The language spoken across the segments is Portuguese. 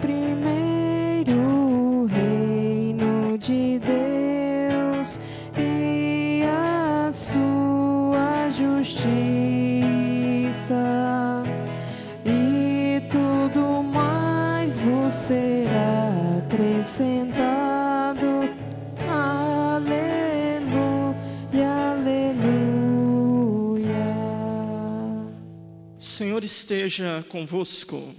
primeiro reino de Deus e a sua justiça, e tudo mais vos será acrescentado. Aleluia, aleluia. O Senhor esteja convosco.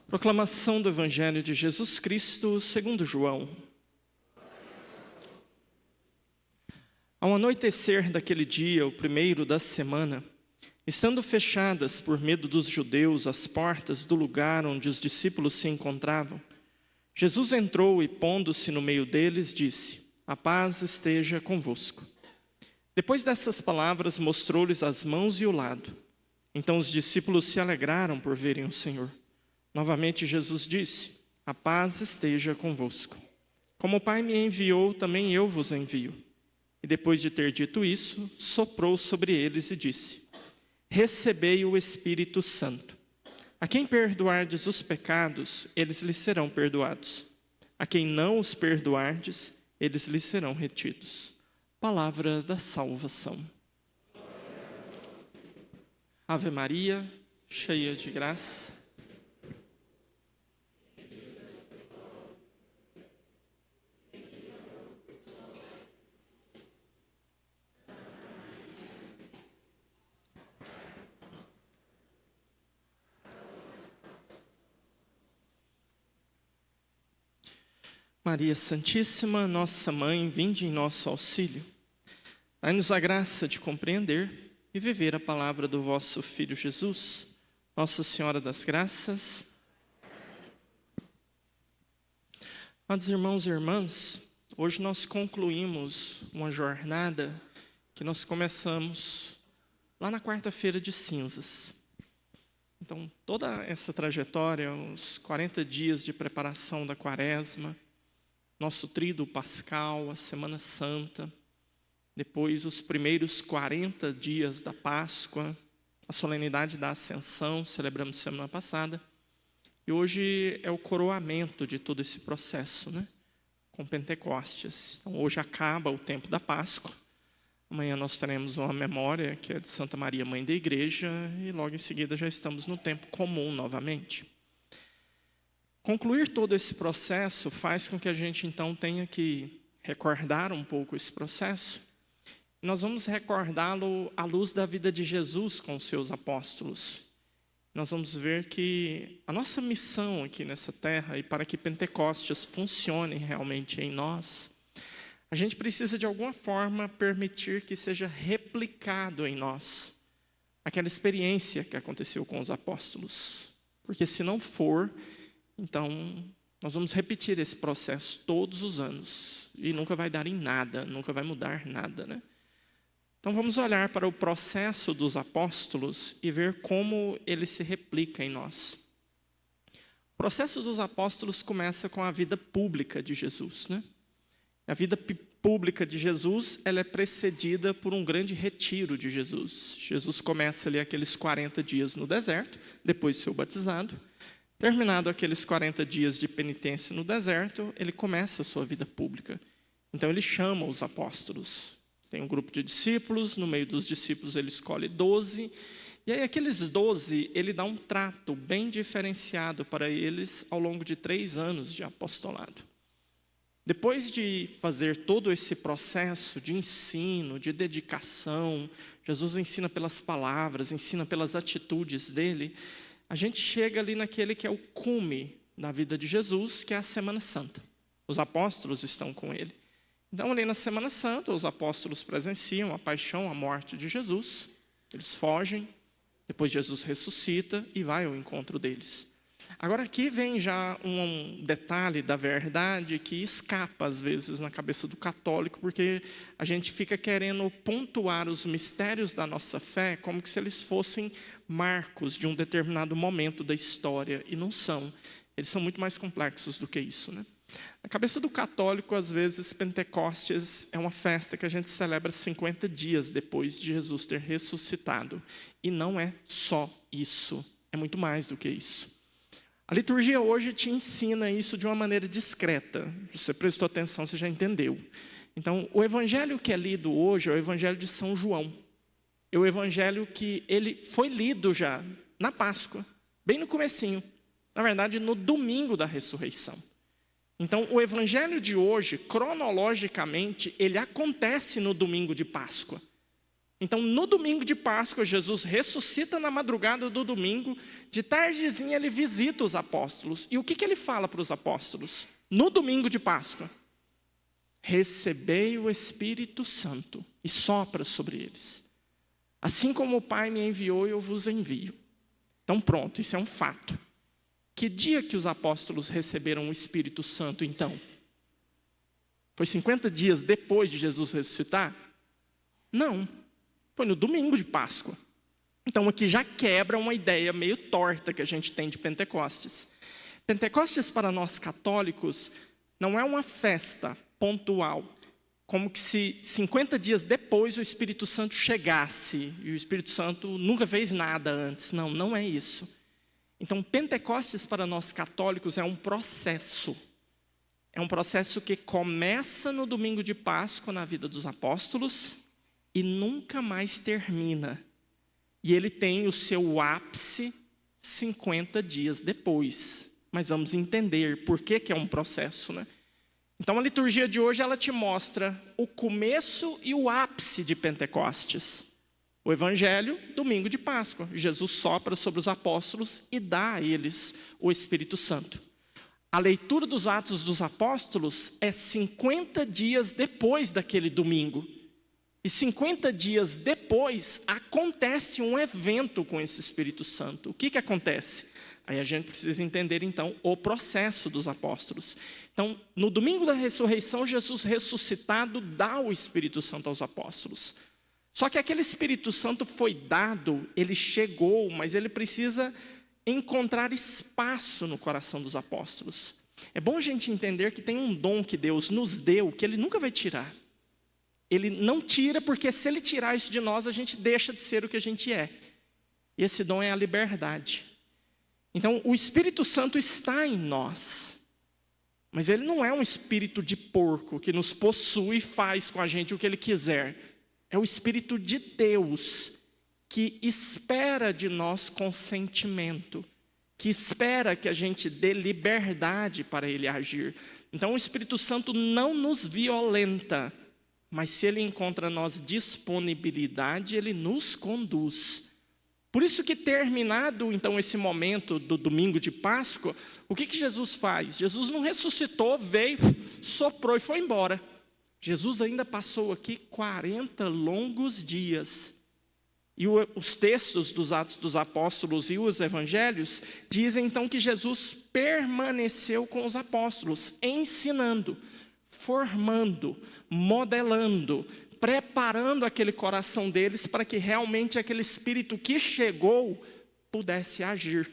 Proclamação do Evangelho de Jesus Cristo segundo João. Ao anoitecer daquele dia, o primeiro da semana, estando fechadas por medo dos judeus as portas do lugar onde os discípulos se encontravam, Jesus entrou e, pondo-se no meio deles, disse: "A paz esteja convosco." Depois dessas palavras, mostrou-lhes as mãos e o lado. Então os discípulos se alegraram por verem o Senhor. Novamente Jesus disse: "A paz esteja convosco. Como o Pai me enviou, também eu vos envio." E depois de ter dito isso, soprou sobre eles e disse: "Recebei o Espírito Santo. A quem perdoardes os pecados, eles lhes serão perdoados. A quem não os perdoardes, eles lhes serão retidos." Palavra da salvação. Ave Maria, cheia de graça. Maria Santíssima, nossa Mãe, vinde em nosso auxílio. Dai-nos a graça de compreender e viver a palavra do vosso Filho Jesus, Nossa Senhora das Graças. Amados irmãos e irmãs, hoje nós concluímos uma jornada que nós começamos lá na quarta-feira de cinzas. Então, toda essa trajetória, os 40 dias de preparação da quaresma, nosso tríduo pascal, a Semana Santa, depois os primeiros 40 dias da Páscoa, a solenidade da Ascensão, celebramos semana passada, e hoje é o coroamento de todo esse processo, né? Com Pentecostes. Então hoje acaba o tempo da Páscoa, amanhã nós teremos uma memória que é de Santa Maria, Mãe da Igreja, e logo em seguida já estamos no tempo comum novamente. Concluir todo esse processo faz com que a gente então tenha que recordar um pouco esse processo. Nós vamos recordá-lo à luz da vida de Jesus com os seus apóstolos. Nós vamos ver que a nossa missão aqui nessa terra, e para que Pentecostes funcione realmente em nós, a gente precisa de alguma forma permitir que seja replicado em nós aquela experiência que aconteceu com os apóstolos. Porque se não for, então nós vamos repetir esse processo todos os anos e nunca vai dar em nada, nunca vai mudar nada, né? Então vamos olhar para o processo dos apóstolos e ver como ele se replica em nós. O processo dos apóstolos começa com a vida pública de Jesus, né? A vida pública de Jesus, ela é precedida por um grande retiro de Jesus. Jesus começa ali aqueles 40 dias no deserto, depois de ser batizado. Terminado aqueles 40 dias de penitência no deserto, ele começa a sua vida pública. Então ele chama os apóstolos. Tem um grupo de discípulos, no meio dos discípulos ele escolhe 12, e aí aqueles 12, ele dá um trato bem diferenciado para eles ao longo de 3 anos de apostolado. Depois de fazer todo esse processo de ensino, de dedicação, Jesus ensina pelas palavras, ensina pelas atitudes dele, a gente chega ali naquele que é o cume da vida de Jesus, que é a Semana Santa. Os apóstolos estão com ele. Então, ali na Semana Santa, os apóstolos presenciam a paixão, a morte de Jesus. Eles fogem, depois Jesus ressuscita e vai ao encontro deles. Agora aqui vem já um detalhe da verdade que escapa às vezes na cabeça do católico, porque a gente fica querendo pontuar os mistérios da nossa fé como se eles fossem marcos de um determinado momento da história, e não são. Eles são muito mais complexos do que isso, né? Na cabeça do católico, às vezes, Pentecostes é uma festa que a gente celebra 50 dias depois de Jesus ter ressuscitado. E não é só isso, é muito mais do que isso. A liturgia hoje te ensina isso de uma maneira discreta. Você prestou atenção, você já entendeu. Então, o evangelho que é lido hoje é o evangelho de São João. É o evangelho que ele foi lido já na Páscoa, bem no comecinho. Na verdade, no domingo da ressurreição. Então, o evangelho de hoje, cronologicamente, ele acontece no domingo de Páscoa. Então, no domingo de Páscoa, Jesus ressuscita na madrugada do domingo, de tardezinha ele visita os apóstolos. E o que ele fala para os apóstolos? No domingo de Páscoa, recebei o Espírito Santo e sopra sobre eles. Assim como o Pai me enviou, eu vos envio. Então pronto, isso é um fato. Que dia que os apóstolos receberam o Espírito Santo, então? Foi 50 dias depois de Jesus ressuscitar? Não, foi no domingo de Páscoa. Então aqui já quebra uma ideia meio torta que a gente tem de Pentecostes. Pentecostes para nós católicos não é uma festa pontual, como que se 50 dias depois o Espírito Santo chegasse, e o Espírito Santo nunca fez nada antes. Não, não é isso. Então, Pentecostes para nós católicos é um processo. É um processo que começa no domingo de Páscoa na vida dos apóstolos e nunca mais termina. E ele tem o seu ápice 50 dias depois. Mas vamos entender por que é um processo, né? Então, a liturgia de hoje, ela te mostra o começo e o ápice de Pentecostes. O Evangelho, domingo de Páscoa. Jesus sopra sobre os apóstolos e dá a eles o Espírito Santo. A leitura dos Atos dos Apóstolos é 50 dias depois daquele domingo. E 50 dias depois, acontece um evento com esse Espírito Santo. O que acontece? Aí a gente precisa entender, então, o processo dos apóstolos. Então, no domingo da ressurreição, Jesus ressuscitado dá o Espírito Santo aos apóstolos. Só que aquele Espírito Santo foi dado, ele chegou, mas ele precisa encontrar espaço no coração dos apóstolos. É bom a gente entender que tem um dom que Deus nos deu, que ele nunca vai tirar. Ele não tira, porque se ele tirar isso de nós, a gente deixa de ser o que a gente é. E esse dom é a liberdade. Então, o Espírito Santo está em nós. Mas ele não é um espírito de porco que nos possui e faz com a gente o que ele quiser. É o Espírito de Deus que espera de nós consentimento, que espera que a gente dê liberdade para ele agir. Então, o Espírito Santo não nos violenta, mas se ele encontra em nós disponibilidade, ele nos conduz. Por isso que terminado, então, esse momento do domingo de Páscoa, o que Jesus faz? Jesus não ressuscitou, veio, soprou e foi embora. Jesus ainda passou aqui 40 longos dias. E os textos dos Atos dos Apóstolos e os Evangelhos dizem, então, que Jesus permaneceu com os apóstolos, ensinando, formando, modelando, preparando aquele coração deles para que realmente aquele Espírito que chegou pudesse agir.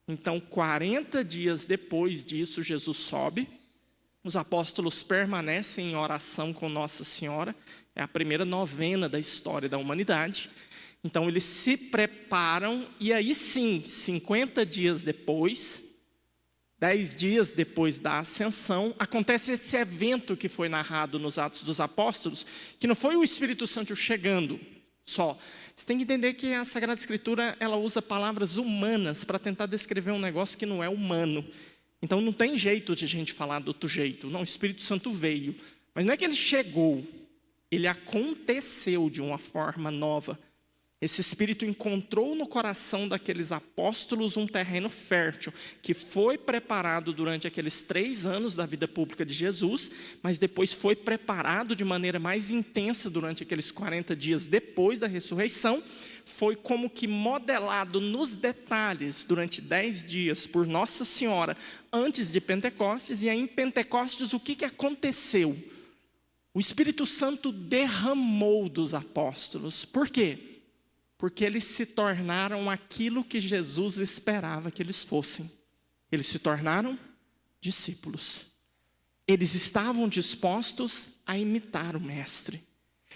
Então, 40 dias depois disso, Jesus sobe, os apóstolos permanecem em oração com Nossa Senhora, é a primeira novena da história da humanidade. Então, eles se preparam e aí sim, 50 dias depois, 10 dias depois da ascensão, acontece esse evento que foi narrado nos Atos dos Apóstolos, que não foi o Espírito Santo chegando só. Você tem que entender que a Sagrada Escritura, ela usa palavras humanas para tentar descrever um negócio que não é humano. Então não tem jeito de a gente falar do outro jeito. Não, o Espírito Santo veio. Mas não é que ele chegou, ele aconteceu de uma forma nova. Esse Espírito encontrou no coração daqueles apóstolos um terreno fértil, que foi preparado durante aqueles 3 anos da vida pública de Jesus, mas depois foi preparado de maneira mais intensa durante aqueles 40 dias depois da ressurreição, foi como que modelado nos detalhes durante 10 dias por Nossa Senhora, antes de Pentecostes, e aí em Pentecostes o que aconteceu? O Espírito Santo derramou dos apóstolos. Por quê? Porque eles se tornaram aquilo que Jesus esperava que eles fossem. Eles se tornaram discípulos. Eles estavam dispostos a imitar o Mestre.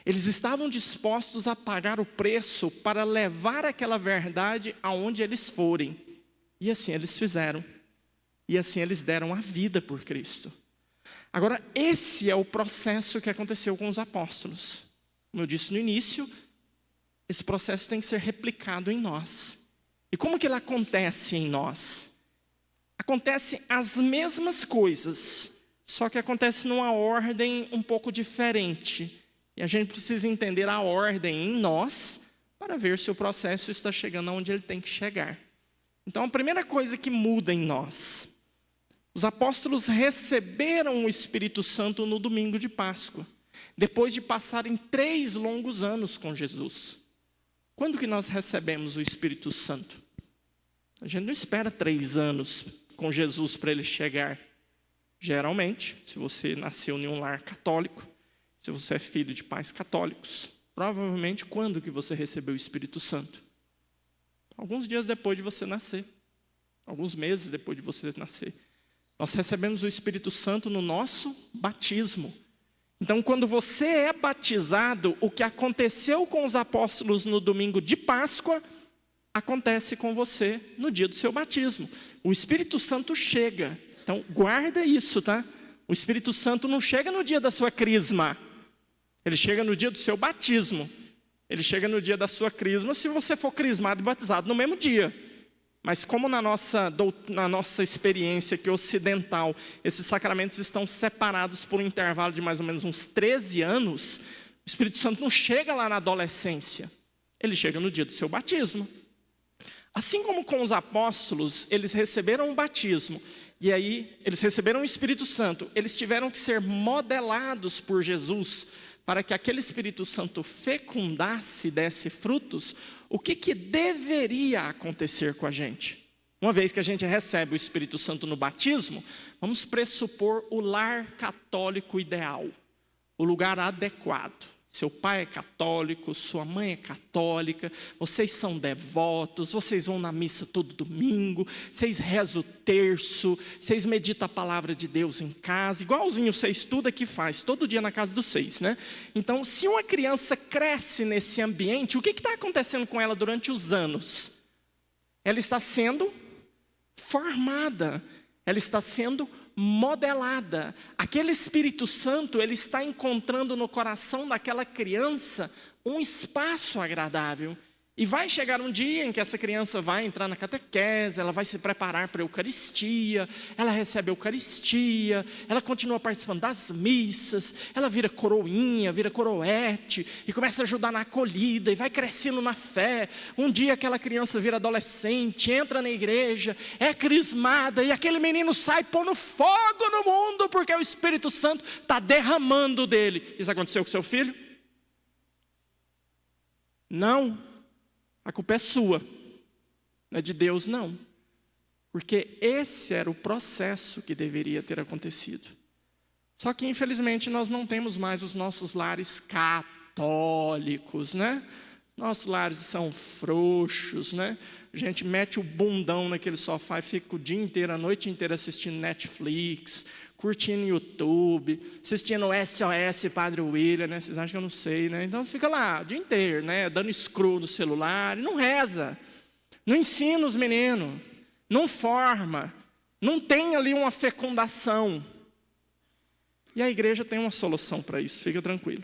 Eles estavam dispostos a pagar o preço para levar aquela verdade aonde eles forem. E assim eles fizeram. E assim eles deram a vida por Cristo. Agora, esse é o processo que aconteceu com os apóstolos. Como eu disse no início, esse processo tem que ser replicado em nós. E como que ele acontece em nós? Acontece as mesmas coisas, só que acontece numa ordem um pouco diferente. E a gente precisa entender a ordem em nós para ver se o processo está chegando aonde ele tem que chegar. Então, a primeira coisa que muda em nós: os apóstolos receberam o Espírito Santo no domingo de Páscoa, depois de passarem 3 longos anos com Jesus. Quando que nós recebemos o Espírito Santo? A gente não espera 3 anos com Jesus para ele chegar. Geralmente, se você nasceu em um lar católico, se você é filho de pais católicos, provavelmente quando que você recebeu o Espírito Santo? Alguns dias depois de você nascer. Alguns meses depois de você nascer. Nós recebemos o Espírito Santo no nosso batismo. Então, quando você é batizado, o que aconteceu com os apóstolos no domingo de Páscoa, acontece com você no dia do seu batismo. O Espírito Santo chega. Então, guarda isso, tá? O Espírito Santo não chega no dia da sua crisma. Ele chega no dia do seu batismo. Ele chega no dia da sua crisma se você for crismado e batizado no mesmo dia. Mas como na nossa experiência aqui ocidental, esses sacramentos estão separados por um intervalo de mais ou menos uns 13 anos, o Espírito Santo não chega lá na adolescência. Ele chega no dia do seu batismo. Assim como com os apóstolos, eles receberam o batismo, e aí eles receberam o Espírito Santo, eles tiveram que ser modelados por Jesus, para que aquele Espírito Santo fecundasse e desse frutos. O que deveria acontecer com a gente? Uma vez que a gente recebe o Espírito Santo no batismo, vamos pressupor o lar católico ideal, o lugar adequado. Seu pai é católico, sua mãe é católica, vocês são devotos, vocês vão na missa todo domingo, vocês rezam o terço, vocês meditam a palavra de Deus em casa, igualzinho você estuda que faz, todo dia na casa dos 6, né? Então, se uma criança cresce nesse ambiente, o que está acontecendo com ela durante os anos? Ela está sendo formada, ela está sendo modelada. Aquele Espírito Santo, ele está encontrando no coração daquela criança um espaço agradável. E vai chegar um dia em que essa criança vai entrar na catequese, ela vai se preparar para a Eucaristia, ela recebe a Eucaristia, ela continua participando das missas, ela vira coroinha, vira coroete, e começa a ajudar na acolhida, e vai crescendo na fé. Um dia aquela criança vira adolescente, entra na igreja, é crismada, e aquele menino sai pondo fogo no mundo, porque o Espírito Santo está derramando dele. Isso aconteceu com seu filho? Não. A culpa é sua, não é de Deus, não. Porque esse era o processo que deveria ter acontecido. Só que, infelizmente, nós não temos mais os nossos lares católicos, né? Nossos lares são frouxos, né? A gente mete o bundão naquele sofá e fica o dia inteiro, a noite inteira assistindo Netflix, curtindo YouTube, assistindo SOS Padre William, né? Vocês acham que eu não sei, né? Então você fica lá o dia inteiro, né? Dando scroll no celular, e não reza, não ensina os meninos, não forma, não tem ali uma fecundação. E a igreja tem uma solução para isso, fica tranquilo.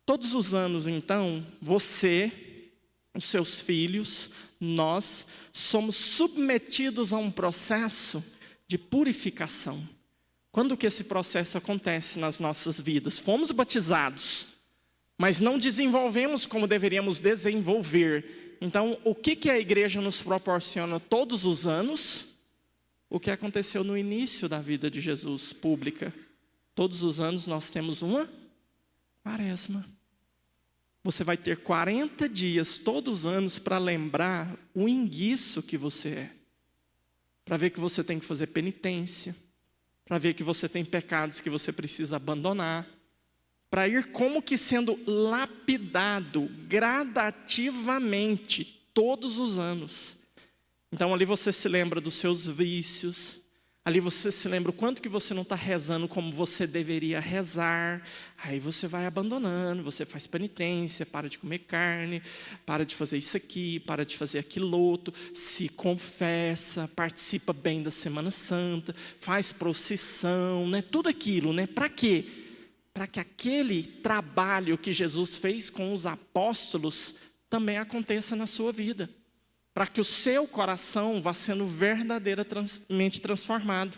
Todos os anos, então, você, os seus filhos, nós somos submetidos a um processo de purificação. Quando que esse processo acontece nas nossas vidas? Fomos batizados, mas não desenvolvemos como deveríamos desenvolver. Então, o que a igreja nos proporciona todos os anos? O que aconteceu no início da vida de Jesus pública. Todos os anos nós temos uma quaresma. Você vai ter 40 dias todos os anos para lembrar o enguiço que você é. Para ver que você tem que fazer penitência. Para ver que você tem pecados que você precisa abandonar. Para ir como que sendo lapidado gradativamente todos os anos. Então ali você se lembra dos seus vícios. Ali você se lembra o quanto que você não está rezando como você deveria rezar. Aí você vai abandonando, você faz penitência, para de comer carne, para de fazer isso aqui, para de fazer aquilo outro, se confessa, participa bem da Semana Santa, faz procissão, né? Tudo aquilo, né? Para quê? Para que aquele trabalho que Jesus fez com os apóstolos também aconteça na sua vida. Para que o seu coração vá sendo verdadeiramente transformado.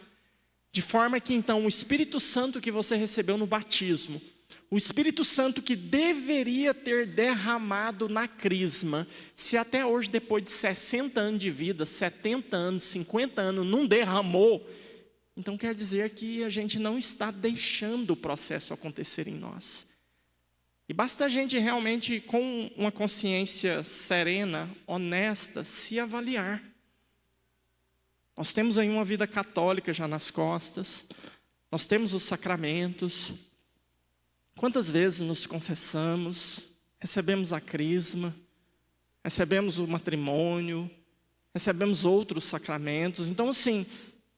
De forma que então o Espírito Santo que você recebeu no batismo, o Espírito Santo que deveria ter derramado na crisma, se até hoje, depois de 60 anos de vida, 70 anos, 50 anos, não derramou, então quer dizer que a gente não está deixando o processo acontecer em nós. E basta a gente realmente, com uma consciência serena, honesta, se avaliar. Nós temos aí uma vida católica já nas costas, nós temos os sacramentos. Quantas vezes nos confessamos, recebemos a crisma, recebemos o matrimônio, recebemos outros sacramentos. Então, assim,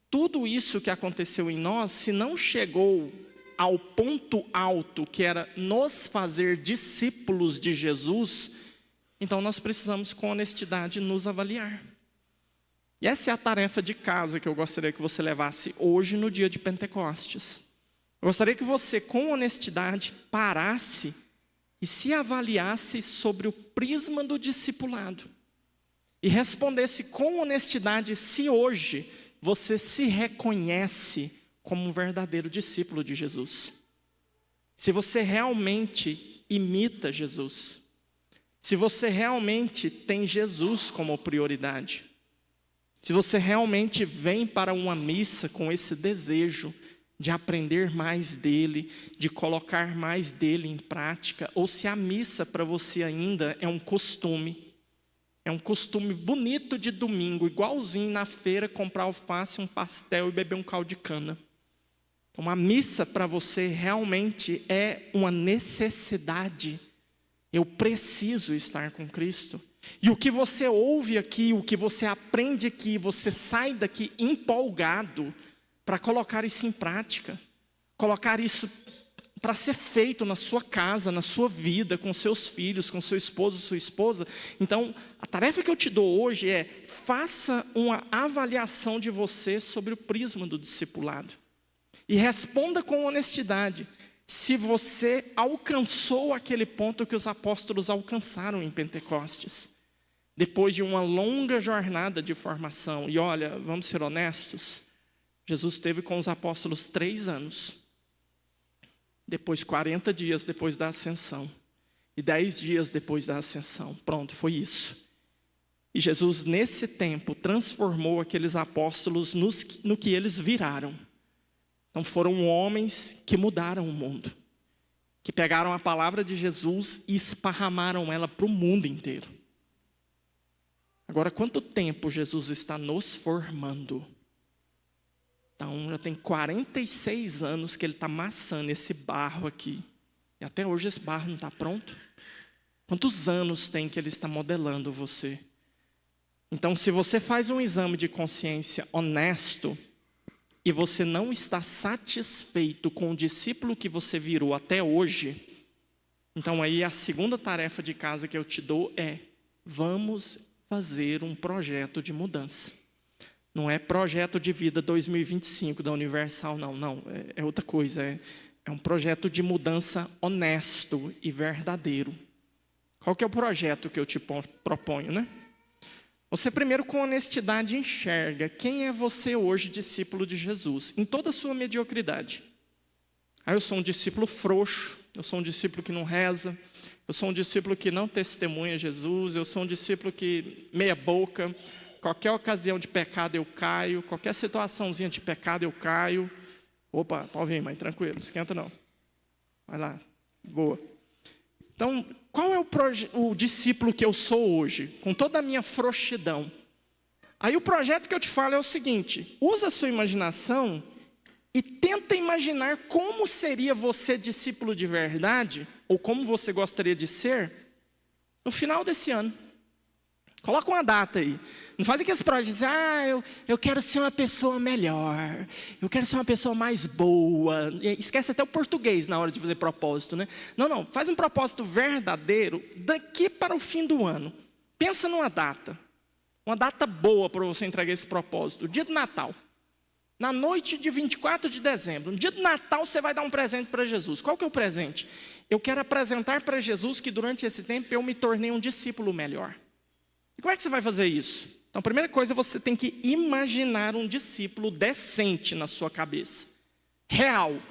tudo isso que aconteceu em nós, se não chegou ao ponto alto, que era nos fazer discípulos de Jesus, então nós precisamos com honestidade nos avaliar. E essa é a tarefa de casa que eu gostaria que você levasse hoje no dia de Pentecostes. Eu gostaria que você com honestidade parasse e se avaliasse sobre o prisma do discipulado. E respondesse com honestidade se hoje você se reconhece como um verdadeiro discípulo de Jesus. Se você realmente imita Jesus. Se você realmente tem Jesus como prioridade. Se você realmente vem para uma missa com esse desejo de aprender mais dele, de colocar mais dele em prática, ou se a missa para você ainda é um costume bonito de domingo, igualzinho na feira comprar alface, um pastel e beber um caldo de cana. Então, a missa para você realmente é uma necessidade. Eu preciso estar com Cristo. E o que você ouve aqui, o que você aprende aqui, você sai daqui empolgado para colocar isso em prática. Colocar isso para ser feito na sua casa, na sua vida, com seus filhos, com seu esposo, sua esposa. Então, a tarefa que eu te dou hoje é: faça uma avaliação de você sobre o prisma do discipulado. E responda com honestidade se você alcançou aquele ponto que os apóstolos alcançaram em Pentecostes. Depois de uma longa jornada de formação. E olha, vamos ser honestos, Jesus esteve com os apóstolos 3 anos. Depois 40 dias depois da ascensão. E 10 dias depois da ascensão. Pronto, foi isso. E Jesus, nesse tempo, transformou aqueles apóstolos no que eles viraram. Então foram homens que mudaram o mundo. Que pegaram a palavra de Jesus e esparramaram ela para o mundo inteiro. Agora, quanto tempo Jesus está nos formando? Então, já tem 46 anos que ele está amassando esse barro aqui. E até hoje esse barro não está pronto. Quantos anos tem que ele está modelando você? Então, se você faz um exame de consciência honesto, e você não está satisfeito com o discípulo que você virou até hoje, então aí a segunda tarefa de casa que eu te dou é: vamos fazer um projeto de mudança. Não é projeto de vida 2025 da Universal, não, é outra coisa, é um projeto de mudança honesto e verdadeiro. Qual que é o projeto que eu te proponho, né? Você primeiro com honestidade enxerga quem é você hoje, discípulo de Jesus, em toda a sua mediocridade. Eu sou um discípulo frouxo, eu sou um discípulo que não reza, eu sou um discípulo que não testemunha Jesus, eu sou um discípulo que meia boca, qualquer ocasião de pecado eu caio, qualquer situaçãozinha de pecado eu caio. Opa, pode vir, mãe, tranquilo, não esquenta não. Vai lá, boa. Então, qual é o discípulo que eu sou hoje, com toda a minha frouxidão? Aí o projeto que eu te falo é o seguinte: usa a sua imaginação e tenta imaginar como seria você discípulo de verdade, ou como você gostaria de ser, no final desse ano. Coloca uma data aí. Não faz aqueles projetos, eu quero ser uma pessoa melhor, eu quero ser uma pessoa mais boa. Esquece até o português na hora de fazer propósito, né? Não, faz um propósito verdadeiro daqui para o fim do ano. Pensa numa data boa para você entregar esse propósito, o dia do Natal. Na noite de 24 de dezembro, no dia do Natal, você vai dar um presente para Jesus. Qual que é o presente? Eu quero apresentar para Jesus que durante esse tempo eu me tornei um discípulo melhor. E como é que você vai fazer isso? Então, a primeira coisa, você tem que imaginar um discípulo decente na sua cabeça. Real.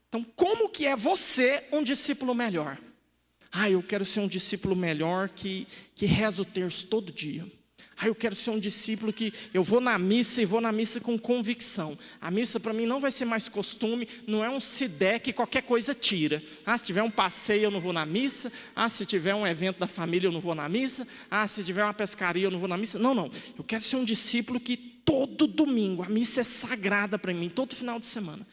Então, como que é você um discípulo melhor? Eu quero ser um discípulo melhor que reza o terço todo dia. Eu quero ser um discípulo que eu vou na missa e vou na missa com convicção. A missa para mim não vai ser mais costume, não é um sidé que qualquer coisa tira. Se tiver um passeio eu não vou na missa. Se tiver um evento da família eu não vou na missa. Se tiver uma pescaria eu não vou na missa. Não. Eu quero ser um discípulo que todo domingo, a missa é sagrada para mim, todo final de semana.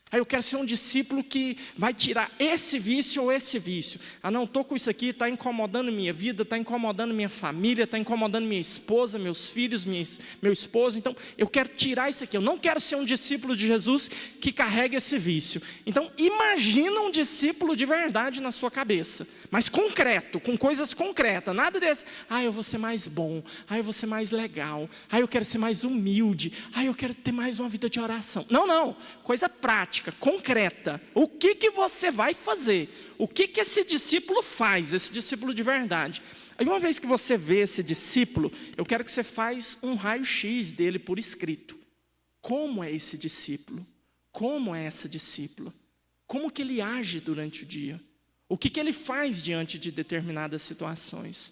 Eu quero ser um discípulo que vai tirar esse vício ou esse vício. Não, estou com isso aqui, está incomodando minha vida, está incomodando minha família, está incomodando minha esposa, meus filhos, meu esposo. Então, eu quero tirar isso aqui. Eu não quero ser um discípulo de Jesus que carrega esse vício. Então, imagina um discípulo de verdade na sua cabeça. Mas concreto, com coisas concretas. Nada desse, eu vou ser mais bom. Eu vou ser mais legal. Eu quero ser mais humilde. Eu quero ter mais uma vida de oração. Não. Coisa prática. Concreta, o que você vai fazer? O que esse discípulo faz, esse discípulo de verdade? Aí uma vez que você vê esse discípulo, eu quero que você faça um raio-x dele por escrito. Como é esse discípulo? Como é essa discípula? Como que ele age durante o dia? O que ele faz diante de determinadas situações?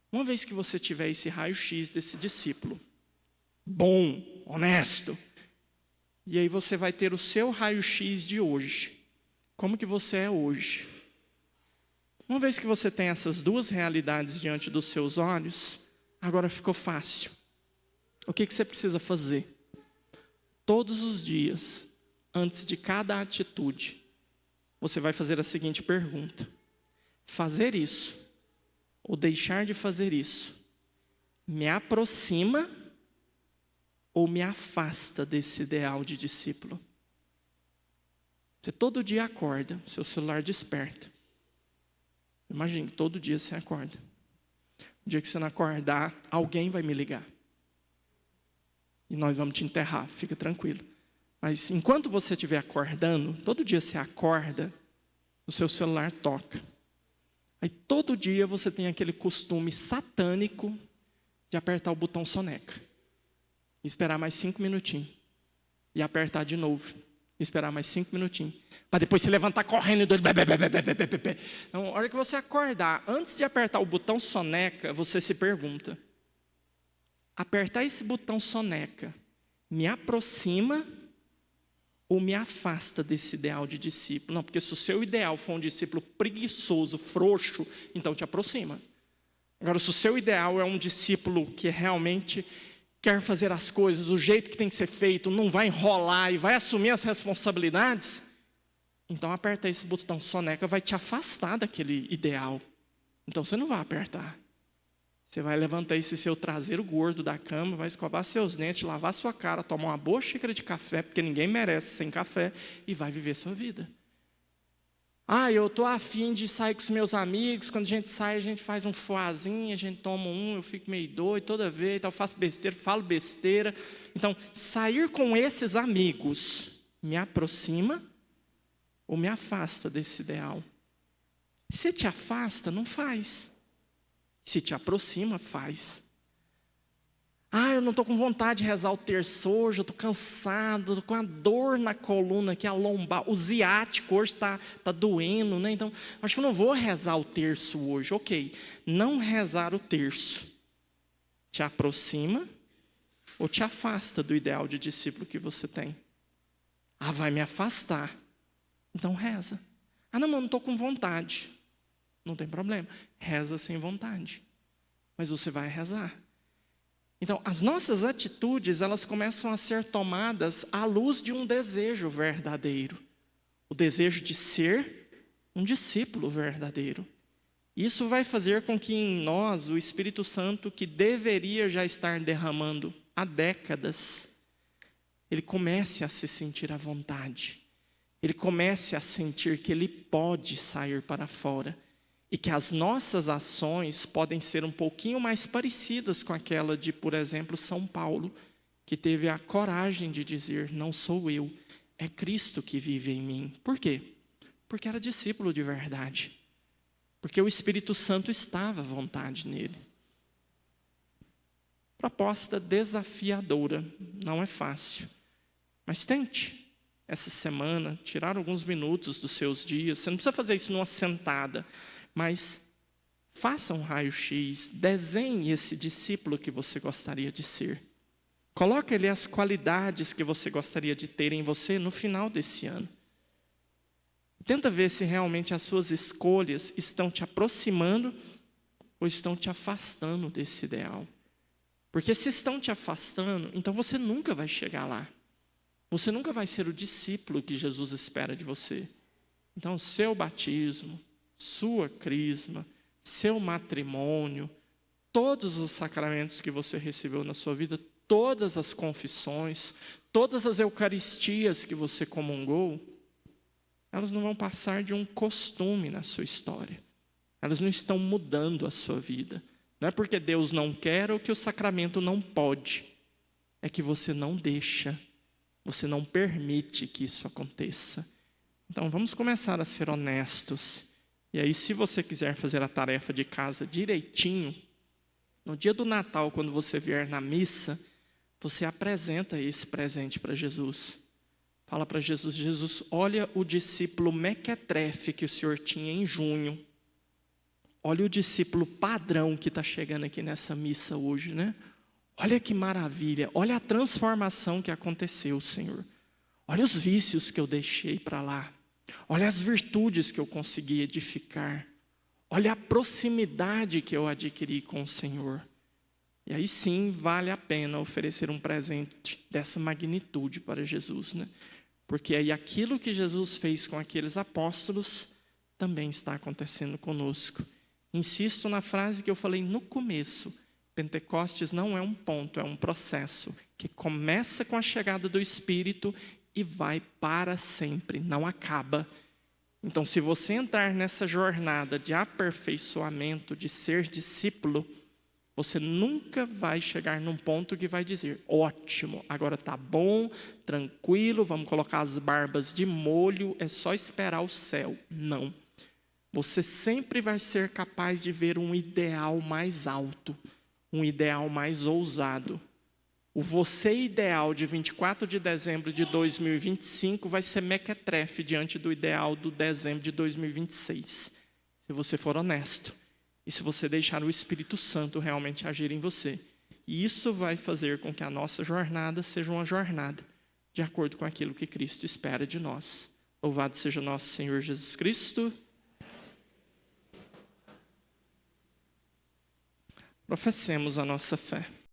Uma vez que você tiver esse raio-x desse discípulo, bom, honesto, e aí você vai ter o seu raio-x de hoje. Como que você é hoje? Uma vez que você tem essas duas realidades diante dos seus olhos, agora ficou fácil. O que você precisa fazer? Todos os dias, antes de cada atitude, você vai fazer a seguinte pergunta: fazer isso, ou deixar de fazer isso, me aproxima ou me afasta desse ideal de discípulo? Você todo dia acorda, seu celular desperta. Imagine, todo dia você acorda. O dia que você não acordar, alguém vai me ligar. E nós vamos te enterrar, fica tranquilo. Mas enquanto você estiver acordando, todo dia você acorda, o seu celular toca. Aí todo dia você tem aquele costume satânico de apertar o botão soneca. Esperar mais 5 minutinhos. E apertar de novo. Esperar mais 5 minutinhos. Para depois se levantar correndo. Então, a hora que você acordar, antes de apertar o botão soneca, você se pergunta: apertar esse botão soneca me aproxima ou me afasta desse ideal de discípulo? Não, porque se o seu ideal for um discípulo preguiçoso, frouxo, então te aproxima. Agora, se o seu ideal é um discípulo que realmente quer fazer as coisas do jeito que tem que ser feito, não vai enrolar e vai assumir as responsabilidades, então apertar esse botão soneca vai te afastar daquele ideal. Então você não vai apertar. Você vai levantar esse seu traseiro gordo da cama, vai escovar seus dentes, lavar sua cara, tomar uma boa xícara de café, porque ninguém merece sem café, e vai viver sua vida. Eu estou afim de sair com os meus amigos. Quando a gente sai, a gente faz um foazinho, a gente toma eu fico meio doido toda vez, então eu faço besteira, falo besteira. Então, sair com esses amigos me aproxima ou me afasta desse ideal? Se te afasta, não faz. Se te aproxima, faz. Eu não estou com vontade de rezar o terço hoje, eu estou cansado, estou com a dor na coluna aqui, a lombar, o ciático hoje está doendo, né? Então, acho que eu não vou rezar o terço hoje. Ok, não rezar o terço te aproxima ou te afasta do ideal de discípulo que você tem? Vai me afastar. Então reza. Não estou com vontade. Não tem problema, reza sem vontade. Mas você vai rezar. Então, as nossas atitudes, elas começam a ser tomadas à luz de um desejo verdadeiro. O desejo de ser um discípulo verdadeiro. Isso vai fazer com que em nós o Espírito Santo, que deveria já estar derramando há décadas, ele comece a se sentir à vontade. Ele comece a sentir que ele pode sair para fora. E que as nossas ações podem ser um pouquinho mais parecidas com aquela de, por exemplo, São Paulo, que teve a coragem de dizer: não sou eu, é Cristo que vive em mim. Por quê? Porque era discípulo de verdade. Porque o Espírito Santo estava à vontade nele. Proposta desafiadora, não é fácil. Mas tente, essa semana, tirar alguns minutos dos seus dias. Você não precisa fazer isso numa sentada, mas faça um raio-x, desenhe esse discípulo que você gostaria de ser. Coloque ali as qualidades que você gostaria de ter em você no final desse ano. Tenta ver se realmente as suas escolhas estão te aproximando ou estão te afastando desse ideal. Porque se estão te afastando, então você nunca vai chegar lá. Você nunca vai ser o discípulo que Jesus espera de você. Então, seu batismo, sua crisma, seu matrimônio, todos os sacramentos que você recebeu na sua vida, todas as confissões, todas as eucaristias que você comungou, elas não vão passar de um costume na sua história. Elas não estão mudando a sua vida. Não é porque Deus não quer ou que o sacramento não pode. É que você não deixa, você não permite que isso aconteça. Então vamos começar a ser honestos. E aí, se você quiser fazer a tarefa de casa direitinho, no dia do Natal, quando você vier na missa, você apresenta esse presente para Jesus. Fala para Jesus: Jesus, olha o discípulo mequetrefe que o Senhor tinha em junho. Olha o discípulo padrão que está chegando aqui nessa missa hoje, né? Olha que maravilha, olha a transformação que aconteceu, Senhor. Olha os vícios que eu deixei para lá. Olha as virtudes que eu consegui edificar. Olha a proximidade que eu adquiri com o Senhor. E aí sim vale a pena oferecer um presente dessa magnitude para Jesus, né? Porque aí aquilo que Jesus fez com aqueles apóstolos também está acontecendo conosco. Insisto na frase que eu falei no começo: Pentecostes não é um ponto, é um processo que começa com a chegada do Espírito e vai para sempre, não acaba. Então, se você entrar nessa jornada de aperfeiçoamento, de ser discípulo, você nunca vai chegar num ponto que vai dizer: ótimo, agora está bom, tranquilo, vamos colocar as barbas de molho, é só esperar o céu. Não. Você sempre vai ser capaz de ver um ideal mais alto, um ideal mais ousado. O você ideal de 24 de dezembro de 2025 vai ser mequetrefe diante do ideal do dezembro de 2026. Se você for honesto. E se você deixar o Espírito Santo realmente agir em você. E isso vai fazer com que a nossa jornada seja uma jornada de acordo com aquilo que Cristo espera de nós. Louvado seja nosso Senhor Jesus Cristo. Professemos a nossa fé.